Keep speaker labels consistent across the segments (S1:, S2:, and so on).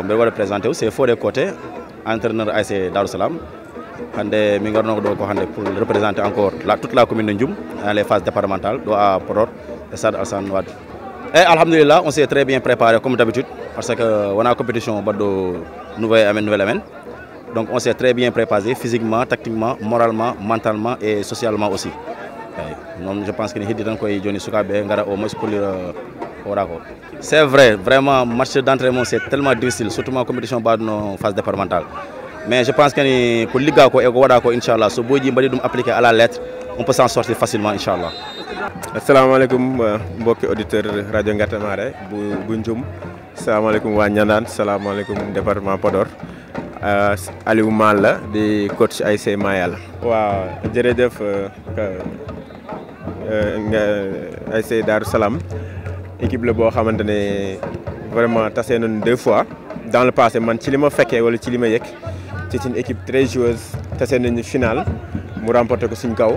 S1: bon je vais représenter c'est Fodé Côté entraîneur ASC Darou Salam hande mi garno do ko hande pour représenter encore toute la commune de Ndioum dans les phases départementales do à PODOR et Stade Alassane Wade. Et alhamdulillah on s'est très bien préparé comme d'habitude parce que on a compétition baddo nouvelle amène. Donc on s'est très bien préparé physiquement, tactiquement, moralement, mentalement et socialement aussi. Donc je pense que nous avons koy joni sukabe ngara au moins pour c'est vrai, vraiment match d'entraînement c'est tellement difficile surtout en compétition dans nos phases départementales. Mais je pense que pour liga ko e ko wada ko inchallah so boji mbadi dum appliquer à la lettre, on peut s'en sortir facilement inchallah.
S2: Assalamu alaikum mbokki auditeur radio Ngatamaare bu Ndioum. Assalamu alaikum wa Ñandane, assalamu alaikum département PODOR. Aliou Mal la di coach ASC Mayalla. Waaw jërëjëf ASC Darou Salam équipe la boo xamante ne vraiment tase nañu 2 fois dans le passé man ci li ma fekkee wala ci li ma yëg c'est une équipe très joueuse tase nañu finale mu remporté ko suñ kaw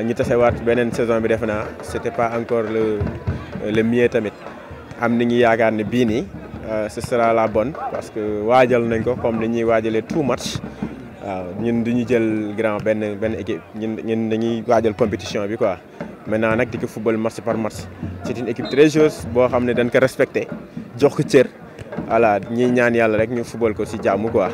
S2: ñu tasewaat beneen saison bi defe naa c'était pas encore le mieux tamit am nañu yaakaar ne bii nii ce sera la bonne parce que waajal nañ ko comme dañuy waajalee tout match waaw ñun duñu jël grand benn équipe ñun dañuy waajal compétition bi quoi. Maintenant nag di ko football match par match c'est une équipe très joueuse boo xam ne dañ ko respecté jox ko cër voilà ñi ñaan yàlla rek ñu football ko ci jàmm quoi.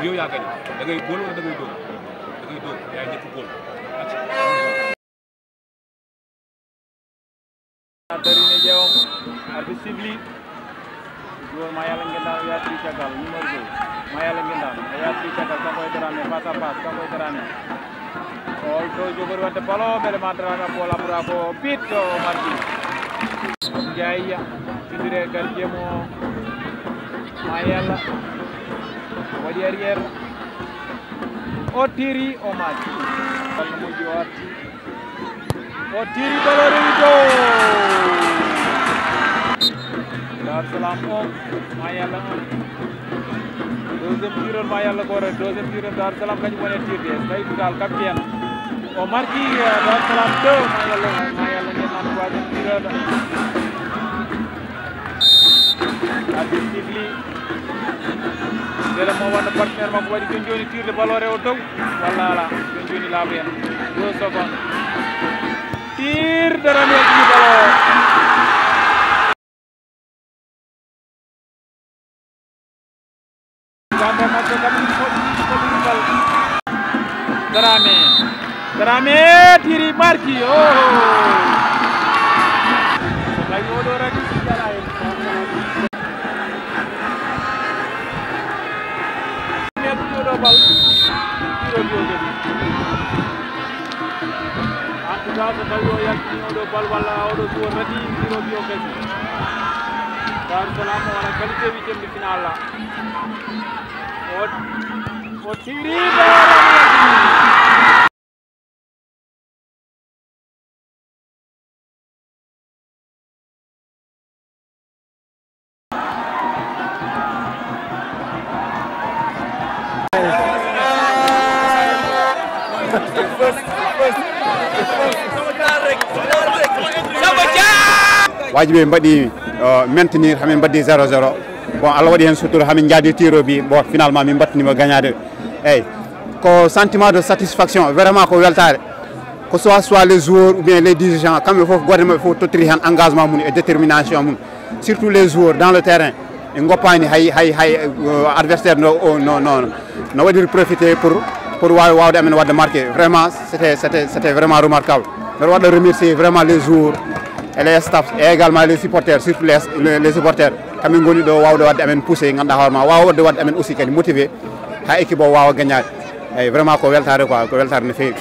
S3: yow yaa gagné da ngay góol wala da ngay dóor yaa njëkk góol.
S4: Darine jewam arbi sibli góor Mayalla ngendaan ya tri cagal numéro 2 Mayalla ngendaan ya tri cagal Kankoy Darame face à face Kankoy Darame all to jogor wadde balo bele ma Darame bola bura ko pitto mardi Ndiaye tindire gardien mo Mayalla wadi arrière o tiri o maji balla mo jiwati o tiri balo rewito Darou Salam om Mayalla deuxième tireur Mayalla gore deuxième tireur Darou Salam kañum woni tirde Saydou Tall capitaine o marki Darou Salam 2 Mayalla ngenan troisième tireur adi tigli dele mo wonno partenaire makko waɗi jon joni tirde ballon rewo dow walla ala jon joni laaɓa hen 2 secondes tir Darame ɗi ballon gambe makko kam foɗɗigal Darame tiri marki o so tawi oɗo ragi siɗɗaɗa hen bal tiro joge en tout cas so tawi o yaltini oɗo bal walla oɗo suwo rati tiro bio kasi Darou Salam wona qualité 8e de finale la o tiri
S5: wajibi mbaɗi maintenir hamin mbaddi 0-0 bon Allah waɗi hen sutura hamin jaadi tiro bi bon finalement min battinima gagnade eyyi ko sentiment de satisfaction vraiment ko weltare que soit les joueurs ou bien les dirigeants kamɓe foof goto maɓɓe fof tottiri hen engagement mum et détermination mum surtout les joueurs dans le terrain e goppani hay adversaire no waɗiri profiter pour wawde amen wadde marqué vraiment c'était vraiment remarquable mbeɗa waɗa remercier vraiment les joueurs et les staffs et également les supporters surtout les supporters kamin goni ɗo wawde wadde amen poussé ganduɗa hoorema wawde wadde amen aussi kadi motivé ha équipe o wawa gagnade eyyi vraiment ko weltare quoi ko weltare no fewi